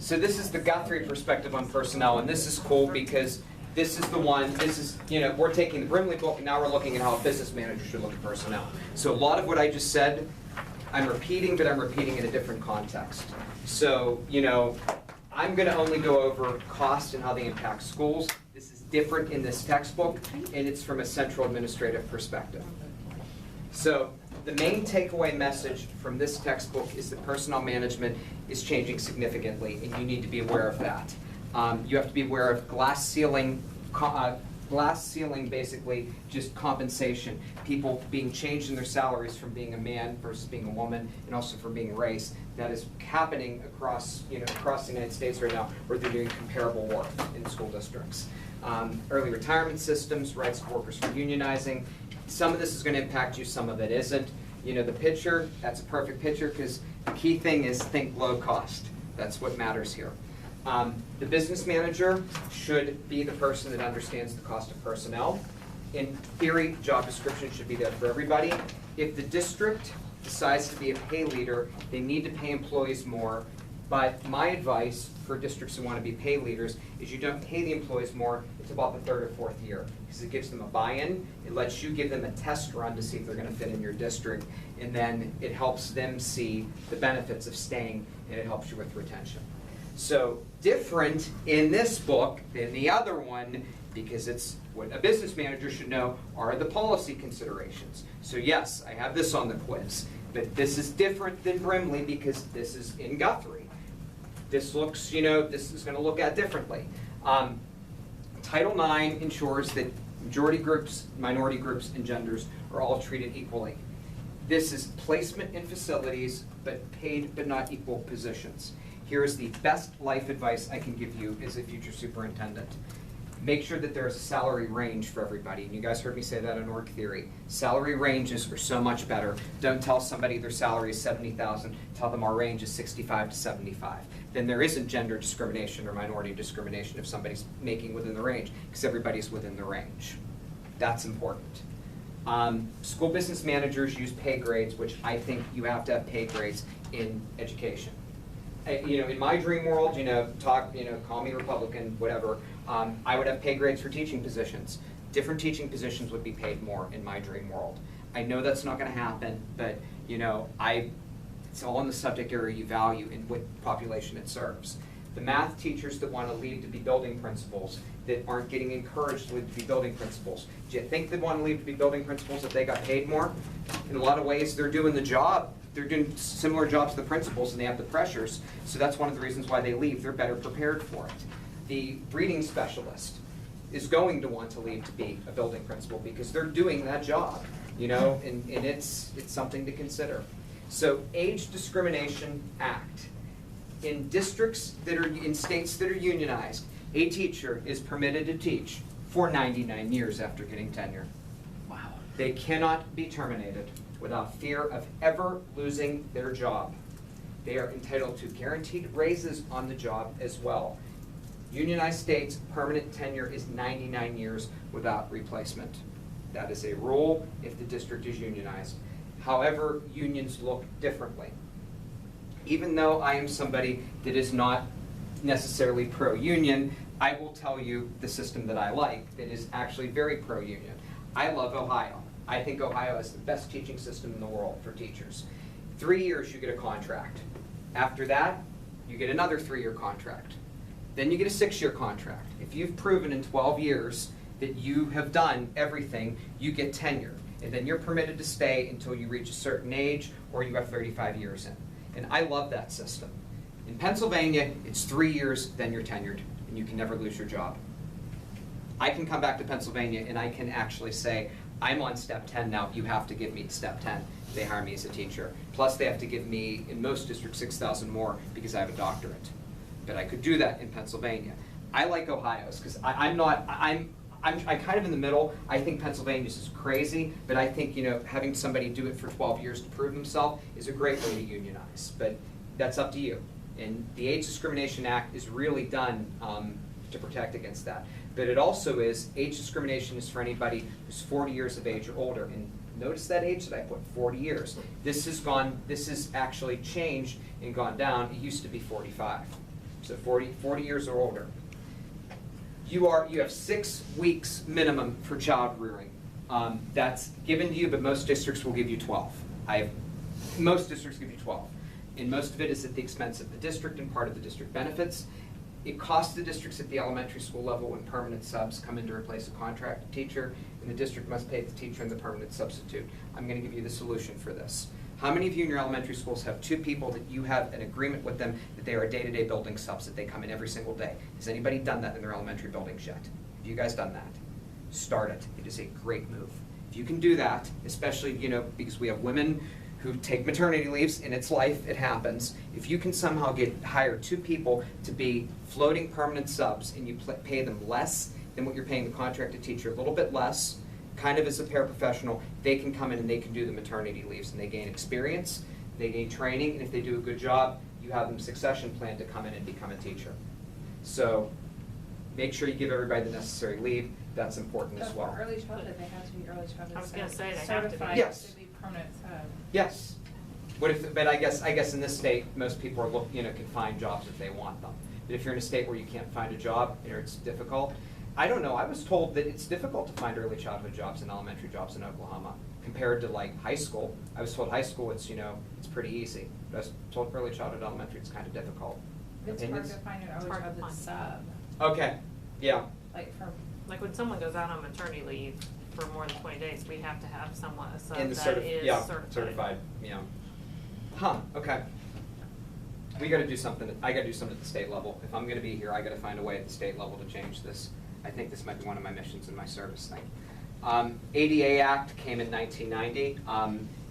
So this is the Guthrie perspective on personnel, and this is cool because this is the one, this is, we're taking the Brimley book and now we're looking at how a business manager should look at personnel. So a lot of what I just said, I'm repeating, but I'm repeating in a different context. So, I'm going to only go over cost and how they impact schools. This is different in this textbook, and it's from a central administrative perspective. So the main takeaway message from this textbook is that personnel management is changing significantly, and you need to be aware of that. You have to be aware of glass ceiling basically just compensation, people being changed in their salaries from being a man versus being a woman, and also from being a race. That is happening across the United States right now, where they're doing comparable work in school districts. Early retirement systems, rights of workers for unionizing. Some of this is going to impact you, some of it isn't. The picture, that's a perfect picture because the key thing is think low cost. That's what matters here. The business manager should be the person that understands the cost of personnel. In theory, job description should be there for everybody. If the district decides to be a pay leader, they need to pay employees more. But my advice for districts who want to be pay leaders is you don't pay the employees more until about the 3rd or 4th year, because it gives them a buy-in. It lets you give them a test run to see if they're going to fit in your district, and then it helps them see the benefits of staying, and it helps you with retention. So different in this book than the other one, because it's what a business manager should know are the policy considerations. So yes, I have this on the quiz, but this is different than Brimley because this is in Guthrie. This looks, this is going to look at differently. Title IX ensures that majority groups, minority groups, and genders are all treated equally. This is placement in facilities, but paid but not equal positions. Here is the best life advice I can give you as a future superintendent. Make sure that there's a salary range for everybody. And you guys heard me say that in org theory. Salary ranges are so much better. Don't tell somebody their salary is $70,000. Tell them our range is 65 to 75. Then there isn't gender discrimination or minority discrimination if somebody's making within the range, because everybody's within the range. That's important. School business managers use pay grades, which I think you have to have pay grades in education. In my dream world, call me Republican, whatever, I would have pay grades for teaching positions. Different teaching positions would be paid more in my dream world. I know that's not going to happen, but it's all in the subject area you value and what population it serves. The math teachers that want to leave to be building principals that aren't getting encouraged to leave to be building principals. Do you think they'd want to leave to be building principals if they got paid more? In a lot of ways, they're doing the job. They're doing similar jobs to the principals and they have the pressures, so that's one of the reasons why they leave. They're better prepared for it. The reading specialist is going to want to leave to be a building principal because they're doing that job, and it's something to consider. So Age Discrimination Act. In districts that are, in states that are unionized, a teacher is permitted to teach for 99 years after getting tenure. Wow. They cannot be terminated without fear of ever losing their job. They are entitled to guaranteed raises on the job as well. Unionized states, permanent tenure is 99 years without replacement. That is a rule if the district is unionized. However, unions look differently. Even though I am somebody that is not necessarily pro-union, I will tell you the system that I like that is actually very pro-union. I love Ohio. I think Ohio has the best teaching system in the world for teachers. 3 years you get a contract. After that, you get another 3-year contract. Then you get a 6-year contract. If you've proven in 12 years that you have done everything, you get tenure. And then you're permitted to stay until you reach a certain age or you have 35 years in. And I love that system. In Pennsylvania, it's 3 years, then you're tenured, and you can never lose your job. I can come back to Pennsylvania and I can actually say, I'm on step 10 now, you have to give me step 10. They hire me as a teacher. Plus they have to give me, in most districts, 6,000 more because I have a doctorate. But I could do that in Pennsylvania. I like Ohio's because I'm kind of in the middle. I think Pennsylvania's is crazy, but I think having somebody do it for 12 years to prove himself is a great way to unionize. But that's up to you. And the Age Discrimination Act is really done to protect against that. But it also is, age discrimination is for anybody who's 40 years of age or older. And notice that age that I put, 40 years. This has actually changed and gone down. It used to be 45. so 40 years or older. You have 6 weeks minimum for child rearing. That's given to you, but most districts will give you 12. Most districts give you 12. And most of it is at the expense of the district and part of the district benefits. It costs the districts at the elementary school level when permanent subs come in to replace a contracted teacher, and the district must pay the teacher and the permanent substitute. I'm going to give you the solution for this. How many of you in your elementary schools have 2 people that you have an agreement with them that they are day-to-day building subs, that they come in every single day? Has anybody done that in their elementary buildings yet? Have you guys done that? Start it. It is a great move. If you can do that, especially, because we have women who take maternity leaves, in its life, it happens. If you can somehow hire 2 people to be floating permanent subs and you pay them less than what you're paying the contracted teacher, a little bit less, kind of as a paraprofessional, they can come in and they can do the maternity leaves and they gain experience, they gain training, and if they do a good job, you have them succession plan to come in and become a teacher. So make sure you give everybody the necessary leave. That's important as well. For early childhood, they have to be early childhood. I was going to say, they have to certified be. Yes. to be permanent sub. Yes. But I guess in this state, most people are can find jobs if they want them. But if you're in a state where you can't find a job, it's difficult. I don't know. I was told that it's difficult to find early childhood jobs and elementary jobs in Oklahoma compared to like high school. I was told high school it's pretty easy. But I was told early childhood elementary it's kind of difficult. It's Opinions? hard to find an early childhood sub. Okay. Yeah. Like when someone goes out on maternity leave for more than 20 days, we have to have someone, a sub In the that is certified. Yeah. Huh. Okay. We got to do something. I got to do something at the state level. If I'm going to be here, I got to find a way at the state level to change this. I think this might be one of my missions in my service thing. ADA Act came in 1990.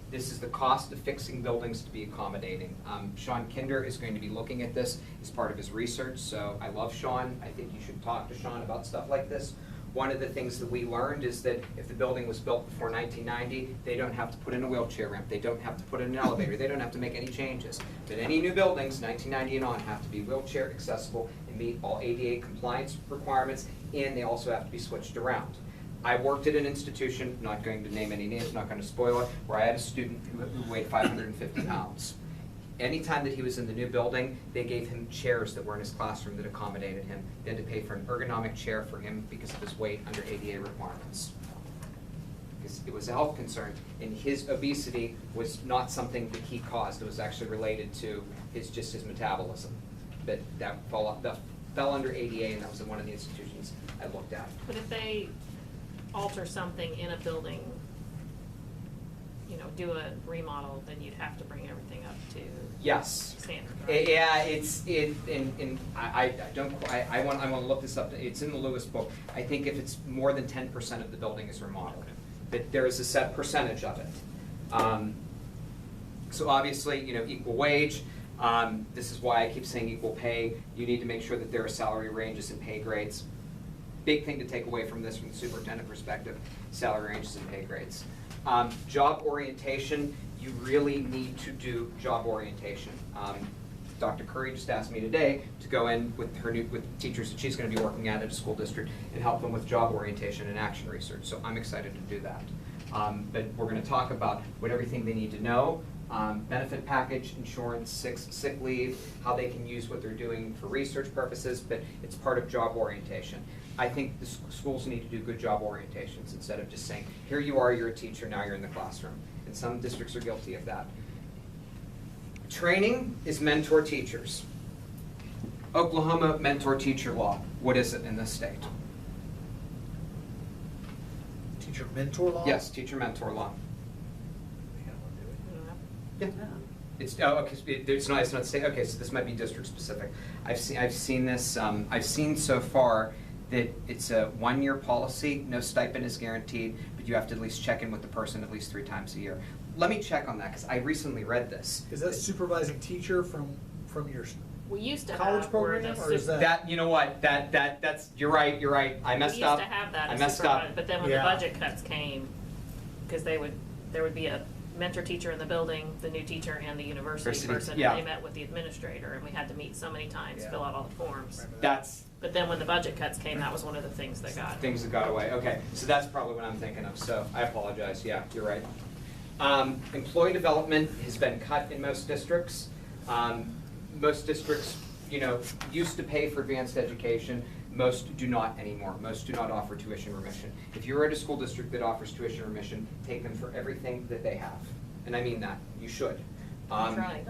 This is the cost of fixing buildings to be accommodating. Sean Kinder is going to be looking at this as part of his research, so I love Sean. I think you should talk to Sean about stuff like this. One of the things that we learned is that if the building was built before 1990, they don't have to put in a wheelchair ramp, they don't have to put in an elevator, they don't have to make any changes. But any new buildings, 1990 and on, have to be wheelchair accessible and meet all ADA compliance requirements, and they also have to be switched around. I worked at an institution, not going to name any names, not going to spoil it, where I had a student who weighed 550 pounds. Anytime that he was in the new building, they gave him chairs that were in his classroom that accommodated him. They had to pay for an ergonomic chair for him because of his weight under ADA requirements. Because it was a health concern, and his obesity was not something that he caused. It was actually related to his metabolism. But that fell under ADA, and that was one of the institutions I looked at. But if they alter something in a building, do a remodel, then you'd have to bring everything up to standard. Right? Yeah, I want to look this up. It's in the Lewis book. I think if it's more than 10% of the building is remodeled, that there is a set percentage of it. So obviously, equal wage. This is why I keep saying equal pay. You need to make sure that there are salary ranges and pay grades. Big thing to take away from this from the superintendent perspective, salary ranges and pay grades. Job orientation, you really need to do job orientation. Dr. Curry just asked me today to go in with teachers that she's going to be working at a school district and help them with job orientation and action research. So I'm excited to do that. But we're going to talk about everything they need to know, benefit package, insurance, sick leave, how they can use what they're doing for research purposes, but it's part of job orientation. I think the schools need to do good job orientations instead of just saying, here you are, you're a teacher, now you're in the classroom. And some districts are guilty of that. Training is mentor teachers. Oklahoma mentor teacher law. What is it in this state? Teacher mentor law? Yes, teacher mentor law. Yeah. It's not state. Okay, so this might be district specific. I've seen this. I've seen so far that it's a 1-year policy. No stipend is guaranteed, but you have to at least check in with the person at least 3 times a year. Let me check on that because I recently read this. Is that supervising teacher from your We used to college have program, or is that? You know what? That's you're right. I messed up. We used to have that. I messed up. But then when the budget cuts came, because there would be a mentor teacher in the building, the new teacher, and the university person, and they met with the administrator, and we had to meet so many times, fill out all the forms. But then when the budget cuts came, that was one of the things that got away. Okay, so that's probably what I'm thinking of. So I apologize. Yeah, you're right. Employee development has been cut in most districts. Most districts used to pay for advanced education. Most do not anymore. Most do not offer tuition remission. If you're at a school district that offers tuition remission, take them for everything that they have. And I mean that. You should. We're trying.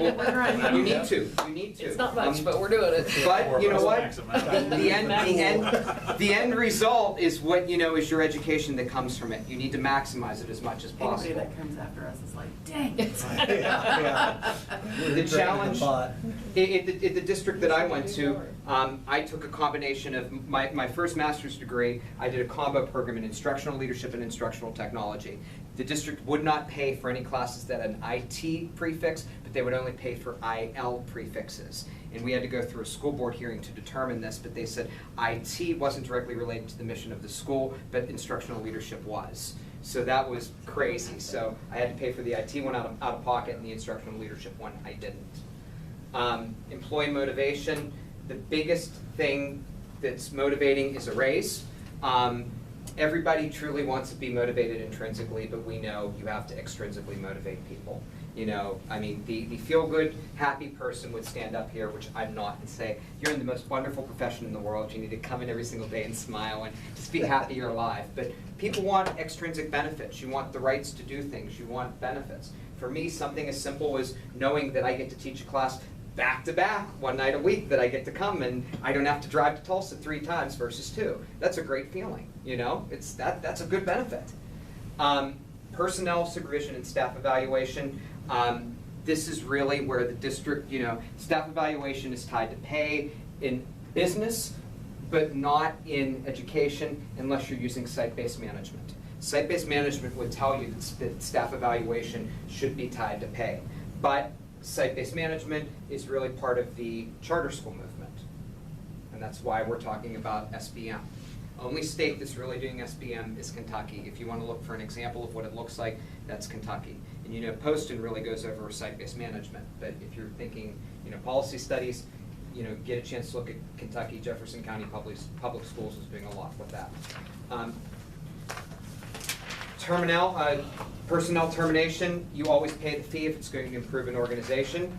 We're trying. You need to. You need to. It's not much, but we're doing it. But you know what? The end result is what is your education that comes from it. You need to maximize it as much as possible. Anybody that comes after us is like, dang it. Yeah. The challenge at the district that I went to, I took a combination of my first master's degree. I did a combo program in instructional leadership and instructional technology. The district would not pay for any classes that had an IT prefix, but they would only pay for IL prefixes. And we had to go through a school board hearing to determine this, but they said IT wasn't directly related to the mission of the school, but instructional leadership was. So that was crazy. So I had to pay for the IT one out of pocket, and the instructional leadership one I didn't. Employee motivation, the biggest thing that's motivating is a raise. Everybody truly wants to be motivated intrinsically, but we know you have to extrinsically motivate people. I mean, the feel-good, happy person would stand up here, which I'm not, and say, you're in the most wonderful profession in the world. You need to come in every single day and smile and just be happy you're alive. But people want extrinsic benefits. You want the rights to do things. You want benefits. For me, something as simple as knowing that I get to teach a class back-to-back one night a week, that I get to come and I don't have to drive to Tulsa 3 times versus 2. That's a great feeling, that's a good benefit. Personnel supervision and staff evaluation. This is really where the district, staff evaluation is tied to pay in business, but not in education unless you're using site-based management. Site-based management would tell you that staff evaluation should be tied to pay. But site-based management is really part of the charter school movement. And that's why we're talking about SBM. Only state that's really doing SBM is Kentucky. If you want to look for an example of what it looks like, that's Kentucky. And Poston really goes over site-based management. But if you're thinking, policy studies, get a chance to look at Kentucky. Jefferson County Public Schools is doing a lot with that. Personnel termination, you always pay the fee if it's going to improve an organization.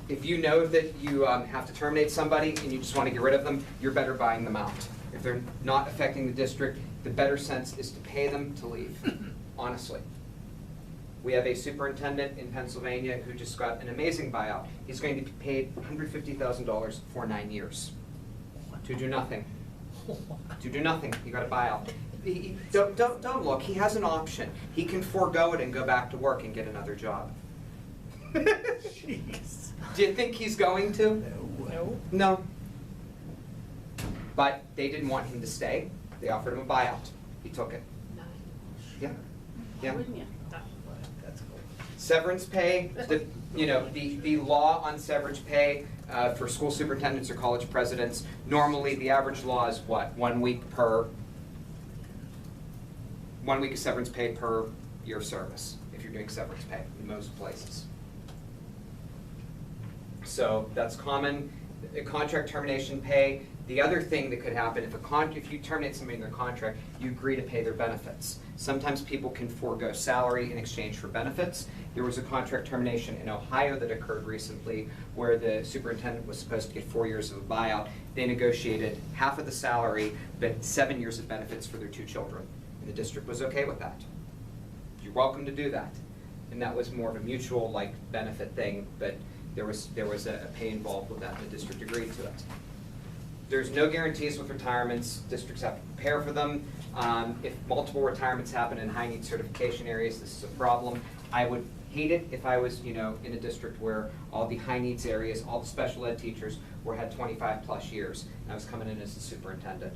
If you know that you have to terminate somebody and you just want to get rid of them, you're better buying them out. If they're not affecting the district, the better sense is to pay them to leave, honestly. We have a superintendent in Pennsylvania who just got an amazing buyout. He's going to be paid $150,000 for 9 years to do nothing. To do nothing, you got a buyout. Don't look, he has an option. He can forego it and go back to work and get another job. Jeez. Do you think he's going to? No. No. But they didn't want him to stay. They offered him a buyout. He took it. Yeah. Yeah. Wouldn't you? That's cool. Severance pay, the law on severance pay for school superintendents or college presidents, normally the average law is what? 1 week of severance pay per year of service, if you're doing severance pay in most places. So that's common. Contract termination pay. The other thing that could happen, if you terminate somebody in their contract, you agree to pay their benefits. Sometimes people can forego salary in exchange for benefits. There was a contract termination in Ohio that occurred recently where the superintendent was supposed to get 4 years of a buyout. They negotiated half of the salary, but 7 years of benefits for their 2 children. And the district was okay with that. You're welcome to do that. And that was more of a mutual benefit thing, but there was a pay involved with that, and the district agreed to it. There's no guarantees with retirements. Districts have to prepare for them. If multiple retirements happen in high need certification areas, this is a problem. I would hate it if I was, in a district where all the high needs areas, all the special ed teachers had 25+ years, and I was coming in as the superintendent.